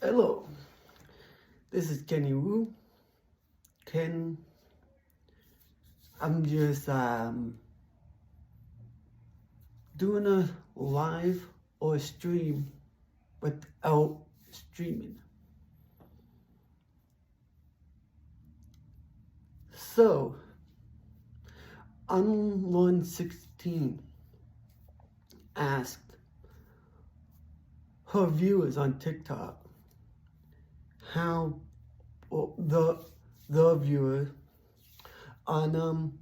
Hello, this is Kenny Wu. I'm just doing a live or a stream without streaming. So, Unlearn16 asked her viewers on TikTok how the viewers on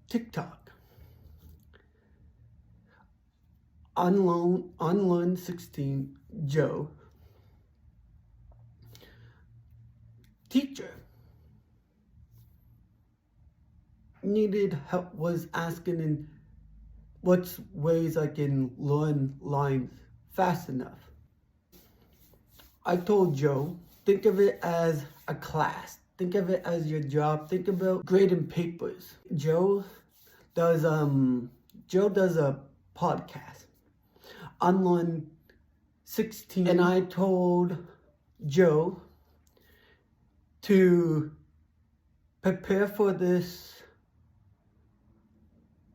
TikTok. Unlearn16 Joe, teacher, needed help, was asking in what ways I can learn lines fast enough. I told Joe, think of it as a class. Think of it as your job. Think about grading papers. Joe does a podcast, Unlearn16, and I told Joe to prepare for this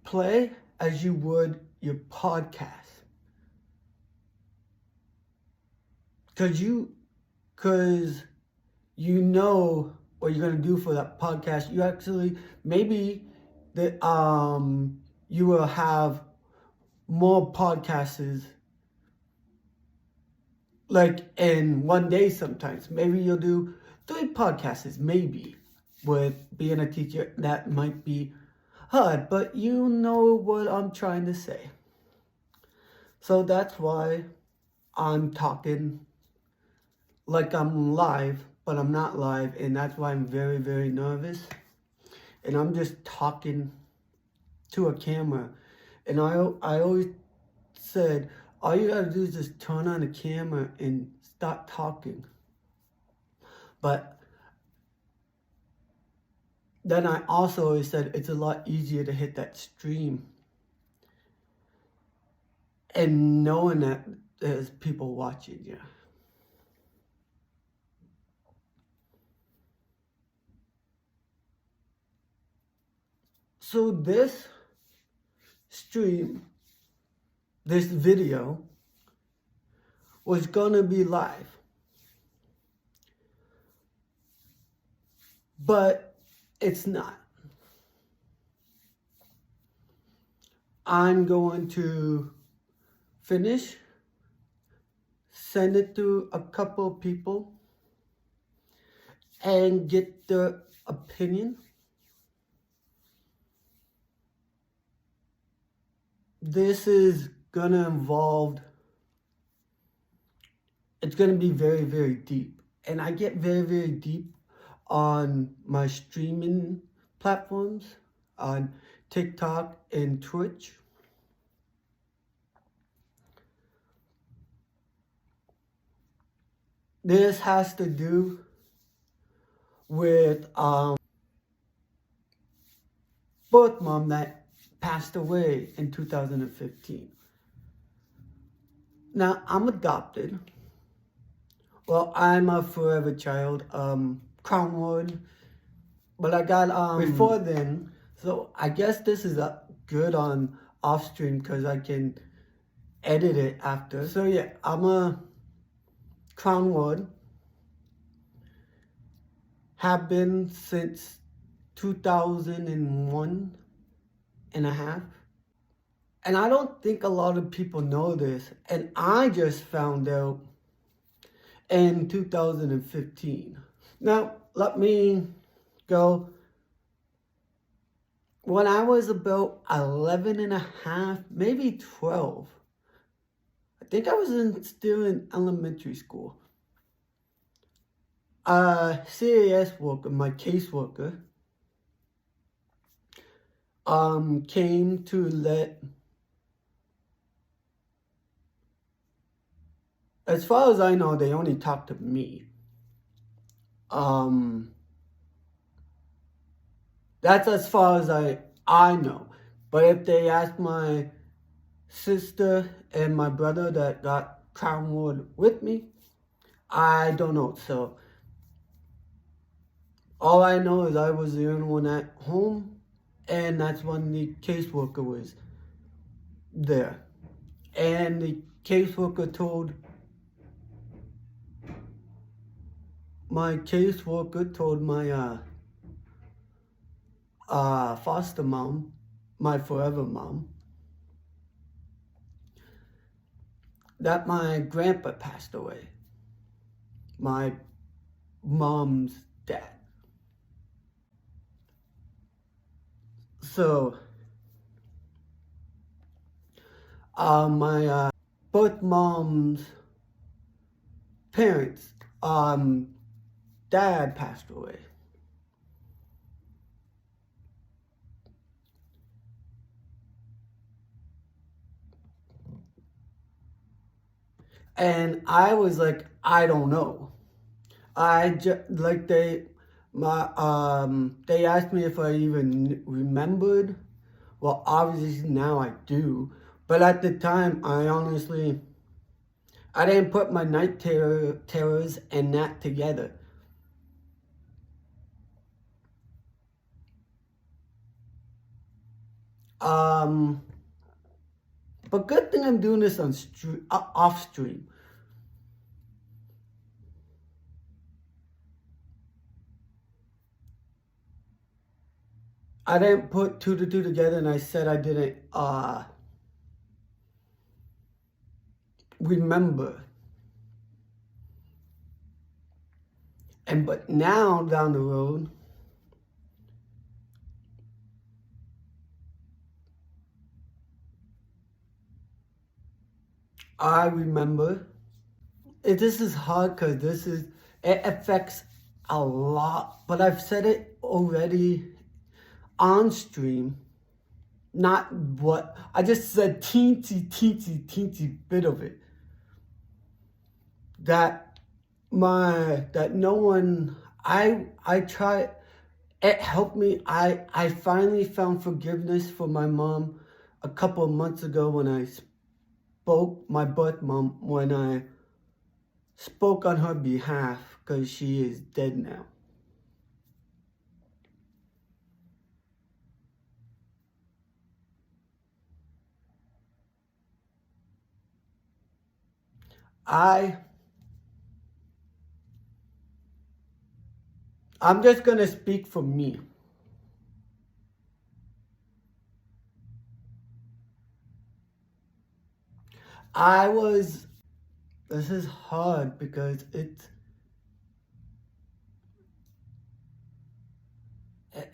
play as you would your podcast. Cause you know what you're gonna do for that podcast. You actually maybe that you will have more podcasts like in one day sometimes. Maybe you'll do 3 podcasts, maybe. With being a teacher, that might be hard, but you know what I'm trying to say. So that's why I'm talking like I'm live, but I'm not live, and that's why I'm very, very nervous. And I'm just talking to a camera. And I always said, all you gotta do is just turn on the camera and start talking. But then I also always said it's a lot easier to hit that stream and knowing that there's people watching you. So this stream, this video, was gonna be live. But it's not. I'm going to finish, send it to a couple of people, and get their opinion. This is gonna involve, it's gonna be very, very deep. And I get very, very deep on my streaming platforms, on TikTok and Twitch. This has to do with birth mom that passed away in 2015. Now, I'm adopted. Well, I'm a forever child, Crownwood, but I got before then, so I guess this is good on off stream because I can edit it after. So yeah, I'm a Crownwood, have been since 2001 and a half. And I don't think a lot of people know this, and I just found out in 2015. Now, let me go. When I was about 11 and a half, maybe 12, I think I was still in elementary school. CAS worker, my caseworker, came to let, as far as I know, they only talked to me. That's as far as I know. But if they ask my sister and my brother that got Crown Ward with me, I don't know. So all I know is I was the only one at home, and that's when the caseworker was there. And the caseworker told my foster mom, my forever mom, that my grandpa passed away. My mom's dad. So, my both mom's parents, dad passed away. And I was like, I don't know. They asked me if I even remembered. Well, obviously now I do, but at the time I didn't put my night terrors and that together. But good thing I'm doing this on off stream. I didn't put two to two together, and I said I didn't remember. But now down the road, I remember. This is hard because it affects a lot, but I've said it already on stream. Not what I just said, teensy bit of it. That no one, I tried, it helped me. I finally found forgiveness for my mom a couple of months ago when I spoke, my birth mom, when I spoke on her behalf, because she is dead now. I'm just going to speak for me. This is hard because it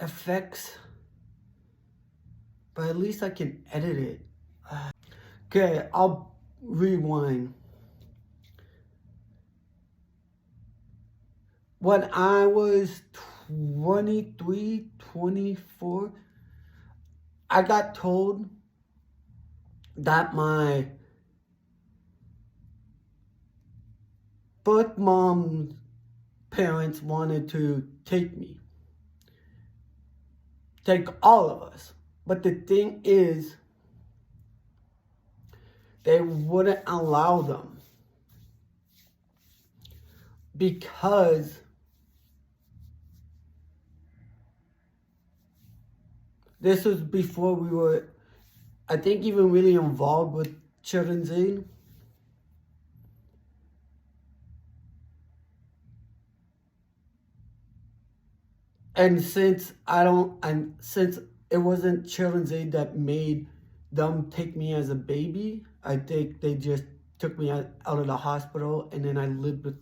affects, but at least I can edit it. Okay, I'll rewind. When I was 23, 24, I got told that my birth mom's parents wanted to take me. Take all of us. But the thing is, they wouldn't allow them. Because this was before we were, I think, even really involved with Children's Aid. And since it wasn't Children's Aid that made them take me as a baby, I think they just took me out of the hospital, and then I lived with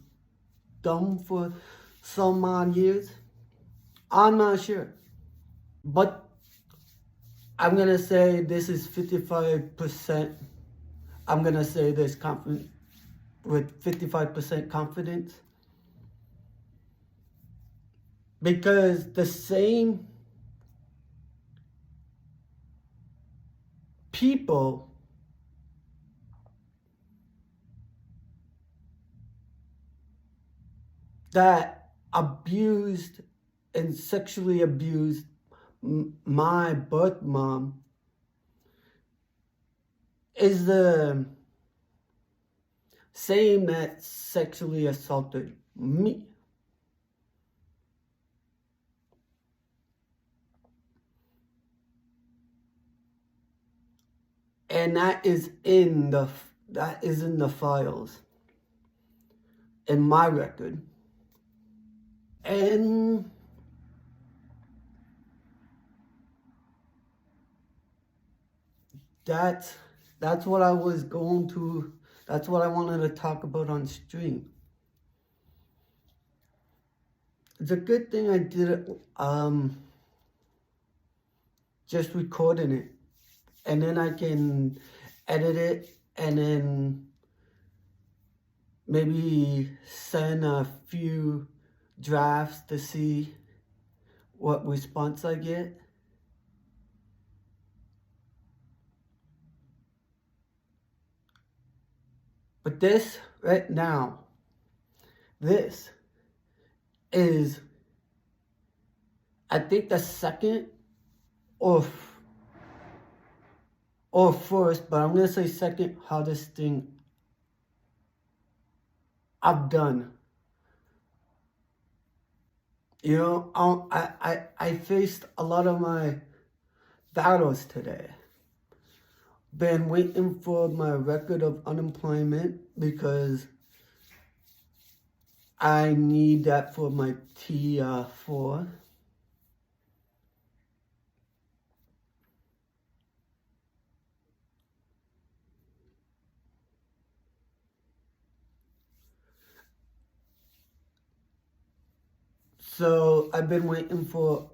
them for some odd years. I'm not sure. But I'm going to say this is 55%. I'm going to say this with 55% confidence. Because the same people that abused and sexually abused my birth mom is the same that sexually assaulted me. And that is in the files in my record. And that's what I was going to, that's what I wanted to talk about on stream. It's a good thing I did it, just recording it. And then I can edit it and then maybe send a few drafts to see what response I get. But this right now, this is, I think, the second or first, but I'm going to say second hardest thing I've done. You know, I faced a lot of my battles today. Been waiting for my record of unemployment because I need that for my T4. So I've been waiting for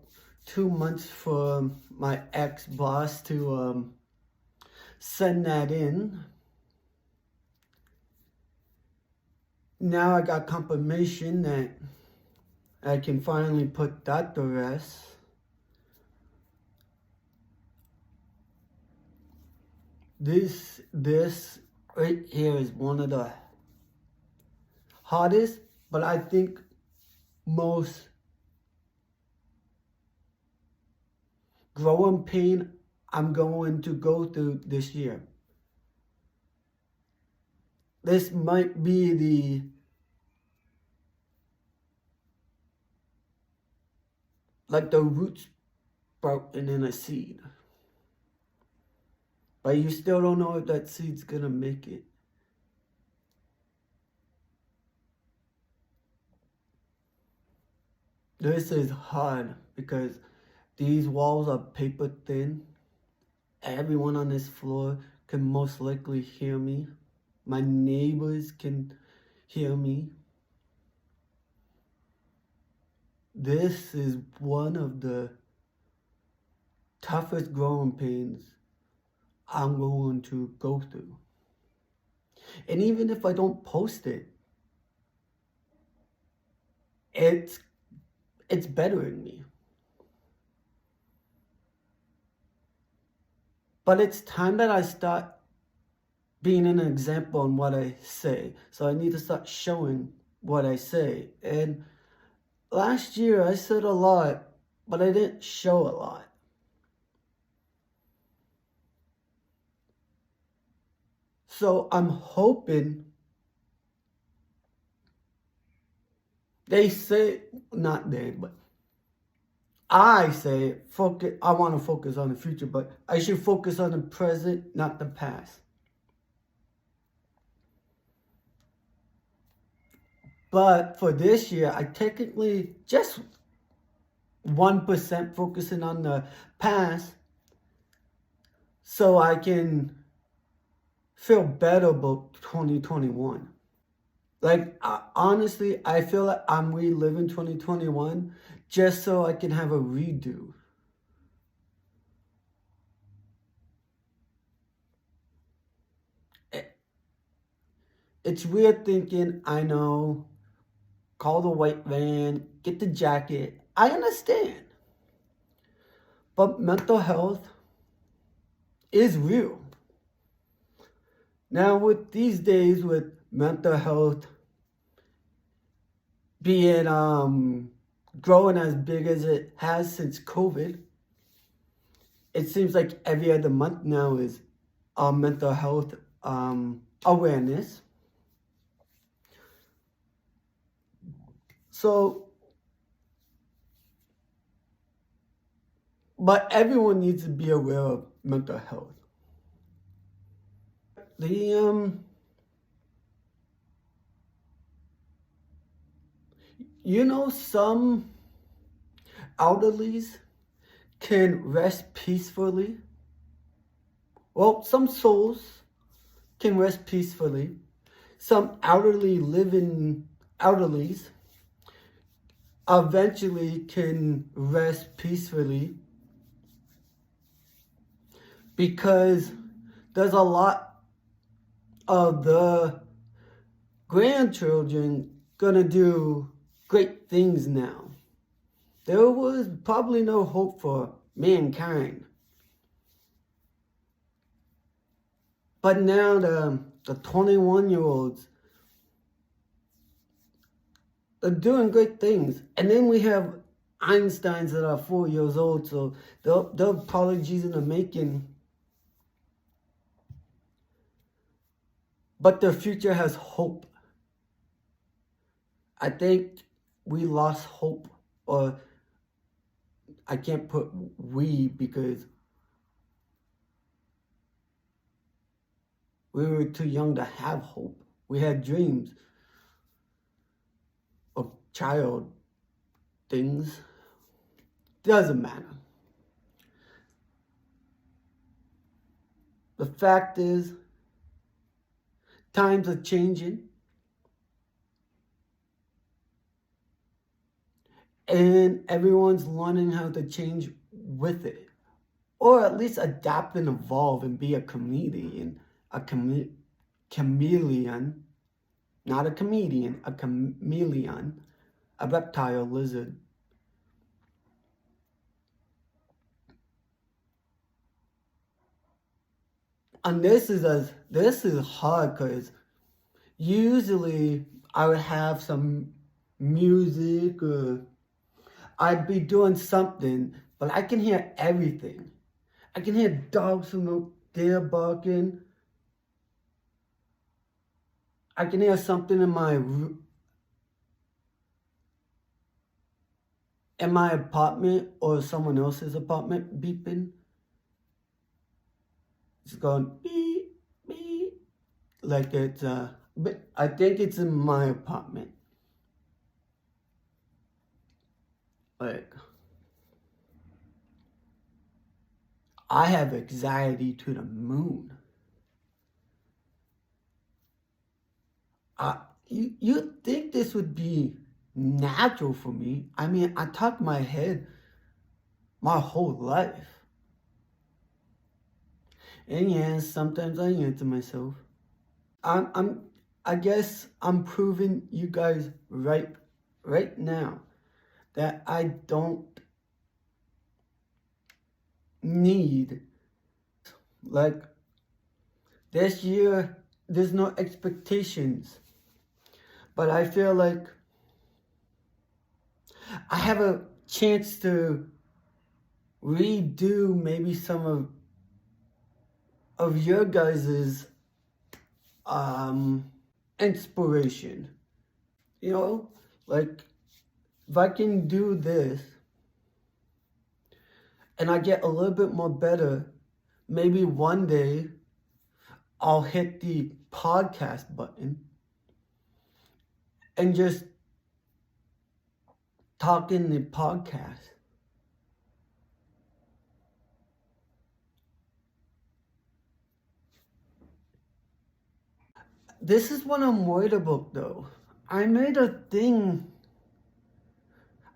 2 months for my ex-boss to send that in. Now I got confirmation that I can finally put that to rest. This right here is one of the hardest, but I think most growing pain I'm going to go through this year. This might be the roots sprouting in a seed. But you still don't know if that seed's gonna make it. This is hard because these walls are paper thin. Everyone on this floor can most likely hear me. My neighbors can hear me. This is one of the toughest growing pains I'm going to go through. And even if I don't post it, it's bettering me. But it's time that I start being an example on what I say. So I need to start showing what I say. And last year I said a lot, but I didn't show a lot. So I'm hoping, they say, not they, but I say, I want to focus on the future, but I should focus on the present, not the past. But for this year, I technically just 1% focusing on the past so I can feel better about 2021. Honestly, I feel like I'm reliving 2021 just so I can have a redo. It's weird thinking, I know, call the white van, get the jacket. I understand. But mental health is real. Now with these days, with mental health being growing as big as it has since COVID, it seems like every other month now is mental health awareness. So, but everyone needs to be aware of mental health. The some elderlies can rest peacefully. Well, some souls can rest peacefully. Some elderlies eventually can rest peacefully because there's a lot of the grandchildren gonna do great things now. There was probably no hope for mankind. But now the 21-year-olds are doing great things. And then we have Einsteins that are 4 years old, so they're prodigies in the making. But their future has hope. I think we lost hope, or I can't put we because we were too young to have hope. We had dreams of child things. Doesn't matter. The fact is, times are changing. And everyone's learning how to change with it. Or at least adapt and evolve and be a chameleon. Chameleon. Not a comedian, a chameleon. A reptile lizard. And this is hard because usually I would have some music or I'd be doing something, but I can hear everything. I can hear dogs from out there barking. I can hear something in my apartment or someone else's apartment beeping. It's going beep, beep. Like it's, I think it's in my apartment. Like, I have anxiety to the moon. You'd think this would be natural for me. I mean, I talk my head my whole life. And yeah, sometimes I answer myself. I guess I'm proving you guys right now that I don't need, like, this year there's no expectations, but I feel like I have a chance to redo maybe some of your guys's inspiration. You know, like, if I can do this and I get a little bit more better, maybe one day I'll hit the podcast button and just talk in the podcast. This is what I'm worried about though. I made a thing.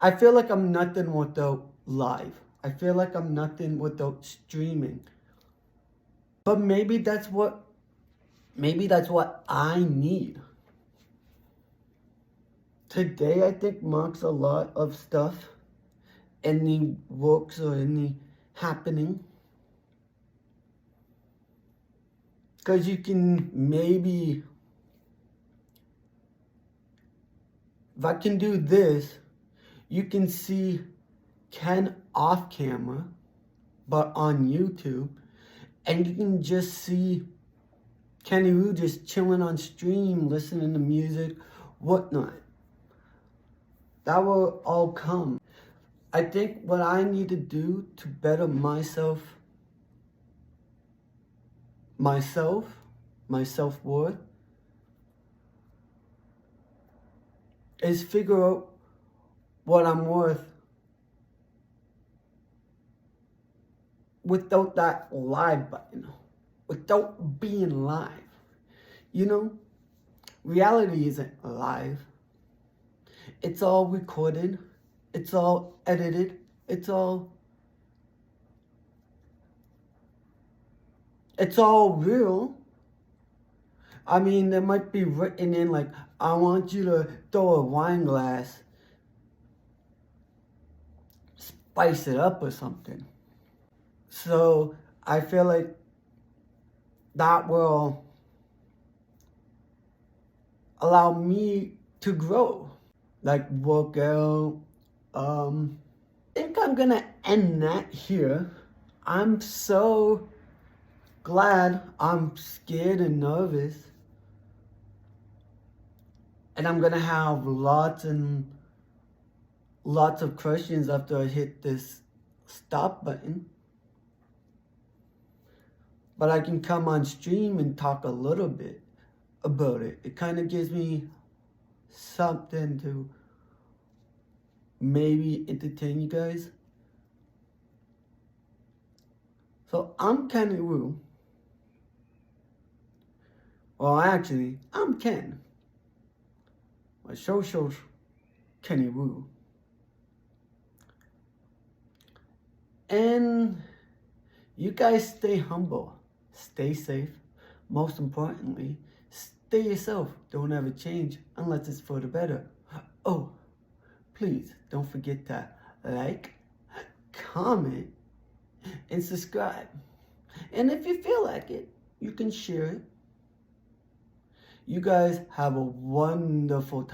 I feel like I'm nothing without live. I feel like I'm nothing without streaming. But maybe that's what I need. Today I think marks a lot of stuff in the works or in the happening. Because you can maybe, if I can do this, you can see Ken off camera, but on YouTube, And you can just see Kenny Wu just chilling on stream, listening to music, whatnot. That will all come. I think what I need to do to better myself, my self-worth, is figure out what I'm worth without that live button, without being live. You know, reality isn't live. It's all recorded. It's all edited. It's all real. I mean, there might be written in like, I want you to throw a wine glass, spice it up or something. So I feel like that will allow me to grow, like work out. I think I'm gonna end that here. I'm so glad. I'm scared and nervous. And I'm gonna have lots and lots of questions after I hit this stop button. But I can come on stream and talk a little bit about it. It kind of gives me something to maybe entertain you guys. So I'm Kenny Wu. Well, actually, I'm Ken. My social's Kenny Wu. And you guys stay humble, stay safe. Most importantly, stay yourself. Don't ever change unless it's for the better. Oh, please don't forget to like, comment, and subscribe. And if you feel like it, you can share it. You guys have a wonderful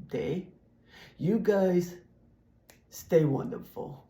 day. You guys stay wonderful.